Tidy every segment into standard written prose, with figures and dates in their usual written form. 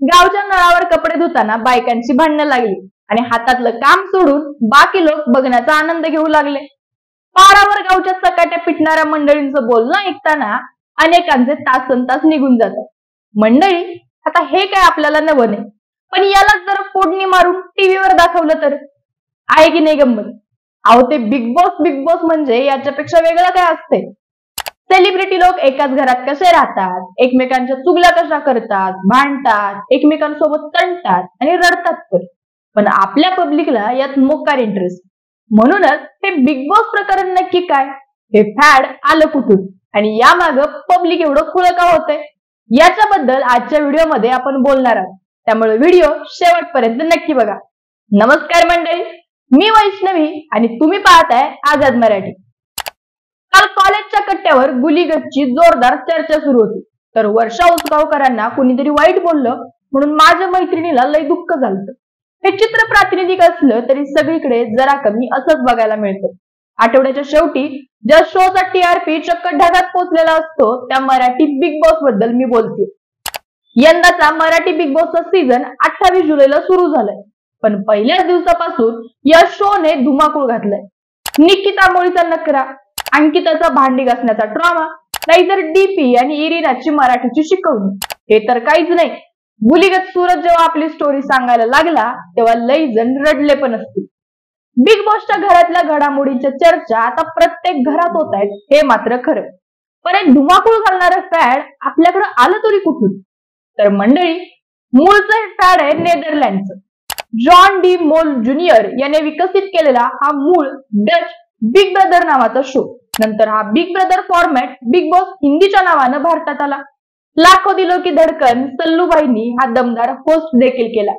गावच्या नळावर कपडे धुताना बायकांची भांडणं लागली आणि हातातलं काम सोडून बाकी लोक बघण्याचा आनंद घेऊ लागले। पारावर गावच्या चकाट्या पिटणाऱ्या मंडळींचं बोलणं ऐकताना अनेकांचे तासनतास निघून जातात। मंडळी, आता हे काय आपल्याला नवं नाही, पण याला जर फोडणी मारून टीव्हीवर दाखवलं तर आहे की नाही गंमत? अहो, ते बिग बॉस म्हणजे याच्यापेक्षा वेगळं काय असते? सेलिब्रिटी लोक एकाच घरात कसे राहतात, एकमेकांच्या चुगल्या कशा करतात, भांडतात, एकमेकांसोबत तणतात आणि रडतात पण आपल्या पब्लिकला यात मोकार इंटरेस्ट। म्हणूनच हे बिग बॉस प्रकरण नक्की काय, हे फॅड आलं कुठून आणि या मागं पब्लिक एवढं खुळं का होतंय, याच्याबद्दल आजच्या व्हिडिओमध्ये आपण बोलणार आहोत। त्यामुळे व्हिडिओ शेवटपर्यंत नक्की बघा। नमस्कार मंडळी, मी वैष्णवी आणि तुम्ही पाहताय आझाद मराठी। काल कॉलेजच्या कट्ट्यावर गुलीगतची जोरदार चर्चा सुरू होती, तर वर्षा उसगावकरांना कुणीतरी वाईट बोललं म्हणून माझ्या मैत्रिणीला लय दुःख झालं। हे चित्र प्रातिनिधिक असलं तरी सगळीकडे जरा कमी असंच बघायला मिळतं। आठवड्याच्या शेवटी ज्या शोचा टीआरपी चक्क ढगात पोहोचलेला असतो त्या मराठी बिग बॉस बद्दल मी बोलते। यंदाचा मराठी बिग बॉसचा सीझन 28 जुलैला सुरू झालाय, पण पहिल्याच दिवसापासून या शोने धुमाकूळ घातलाय। निकिता मोळीचा नकरा, अंकिताचा भांडी घासण्याचा ड्रामा, नाहीतर डीपी आणि इरिनाची मराठीची शिकवणी, हे तर काहीच नाही। गुलीगत सूरज जेव्हा आपली स्टोरी सांगायला लागला तेव्हा लई जण रडले पण असतील। बिग बॉसच्या घरातल्या घडामोडींच्या चर्चा आता प्रत्येक घरात होत आहेत, हे मात्र खरं। पण एक धुमाकूळ घालणारं फॅड आपल्याकडे आलं तरी कुठून? तर मंडळी, मूळचं हे फॅड आहे नेदरलँडचं। जॉन डी मोल ज्युनियर याने विकसित केलेला हा मूळ डच बिग ब्रदर नावाचा शो। नंतर हा big brother format big boss हिंदीच्या नावानं भारतात आला। लाखो दिलो की धडकन सल्लूबाईंनी हा दमदार होस्ट देखील केला।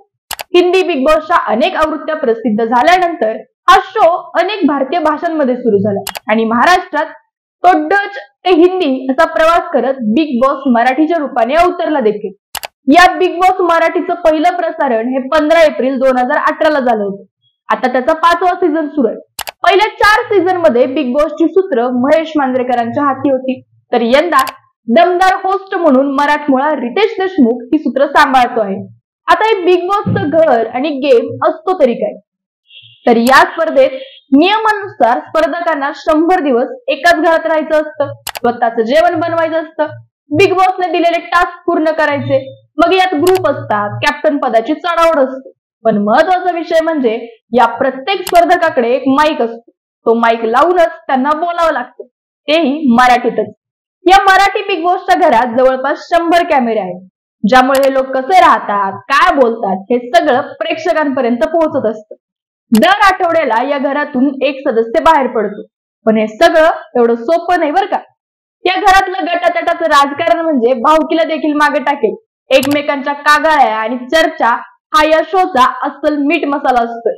हिंदी बिग बॉसच्या अनेक आवृत्त्या प्रसिद्ध झाल्यानंतर हा शो अनेक भारतीय भाषांमध्ये सुरू झाला आणि महाराष्ट्रात तो डच ते हिंदी असा प्रवास करत बिग बॉस मराठीच्या रूपाने अवतरला देखील। या बिग बॉस मराठीचं पहिलं प्रसारण हे 15 एप्रिल 2018 झालं होतं। आता त्याचा 5वा सीझन सुरू आहे। पहिल्या 4 सीझन मध्ये बिग बॉसची सूत्र महेश मांजरेकरांच्या हाती होती, तर यंदा दमदार होस्ट म्हणून मराठमोळा रितेश देशमुख ही सूत्र सांभाळतो आहे। आता हे बिग बॉसचं घर आणि गेम असतो तरी काय? तर या स्पर्धेत नियमानुसार स्पर्धकांना 100 दिवस एकाच घरात राहायचं असतं, स्वतःचं जेवण बनवायचं असतं, बिग बॉसने दिलेले टास्क पूर्ण करायचे, मग यात ग्रुप असतात, कॅप्टन पदाची चढाओढ असते। पण महत्वाचा विषय म्हणजे या प्रत्येक स्पर्धकाकडे एक माईक असतो, तो माईक लावूनच त्यांना बोलावं लागतं, तेही मराठीतच। या मराठी बिग बॉसच्या घरात जवळपास 100 कॅमेरे आहेत, ज्यामुळे हे लोक कसे राहतात, काय बोलतात हे सगळं प्रेक्षकांपर्यंत पोहोचत असतं। दर आठवड्याला या घरातून एक सदस्य बाहेर पडतो, पण हे सगळं एवढं सोपं नाही बरं का। या घरातलं गटातटाचं राजकारण म्हणजे भावकीला देखील मागे टाकेल। एकमेकांच्या कागाळ्या आणि चर्चा हा या शोचा अस्सल मीठ मसाला असतोय।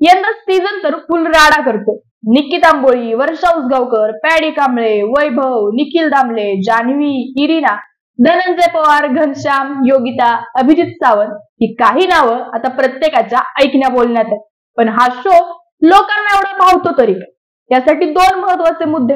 यंदा सीझन तर फुल राडा करतो। निकिता मोळी, वर्षा उसगावकर, पॅडी कांबळे, वैभव, निखिल दामले, जान्हवी, इरिना, धनंजय पवार, घनश्याम, योगिता, अभिजित सावंत ही काही नावं आता प्रत्येकाच्या ऐकण्या बोलण्यात आहेत। पण हा शो लोकांना एवढा भावतो तरी काय? यासाठी 2 महत्वाचे मुद्दे।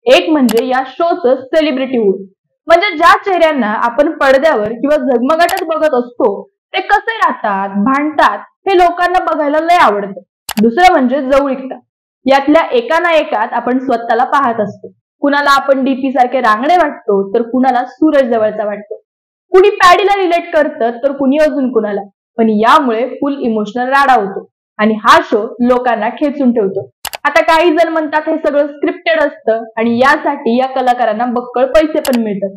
एक म्हणजे या शोचं सेलिब्रिटीहूड, म्हणजे ज्या चेहऱ्यांना आपण पडद्यावर किंवा झगमगाटात बघत असतो ते कसे राहतात, भांडतात हे लोकांना बघायला लय आवडतं। दुसरं म्हणजे जवळीकता। यातल्या एका ना एकात आपण स्वतःला पाहत असतो। कुणाला आपण डीपी सारखे रांगडे वाटतो, तर कुणाला सूरज जवळचा वाटतो, कुणी पॅडीला रिलेट करतं तर कुणी अजून कुणाला। पण यामुळे फुल इमोशनल राडा होतो आणि हा शो लोकांना खेचून ठेवतो। आता काही जण म्हणतात हे सगळं स्क्रिप्टेड असतं आणि यासाठी या कलाकारांना बक्कळ पैसे पण मिळतात।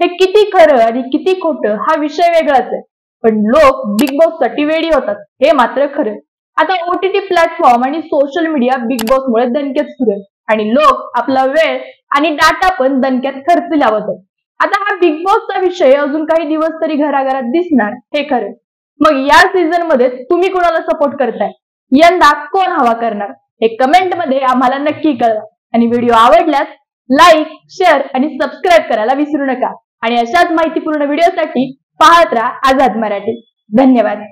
हे किती खरं आणि किती खोटं हा विषय वेगळाच आहे, पण लोक बिग बॉस साठी वेडी होतात, हे मात्र खरं। आता OTT प्लॅटफॉर्म आणि सोशल मीडिया बिग बॉस मुळे दणक्यात सुरू आहे आणि लोक आपला वेळ आणि डाटा पण दणक्यात खर्च लावत आहेत। आता हा बिग बॉसचा विषय अजून काही दिवस तरी घराघरात दिसणार, हे खरं। मग या सीझन मध्ये तुम्ही कोणाला सपोर्ट करताय? यंदा कोण हवा करणार? हे कमेंट मध्ये आम्हाला नक्की कळवा आणि व्हिडिओ आवडल्यास लाईक, शेअर आणि सबस्क्राईब करायला विसरू नका। आणि अशाच माहितीपूर्ण व्हिडिओसाठी पाहत राहा आझाद मराठी। धन्यवाद।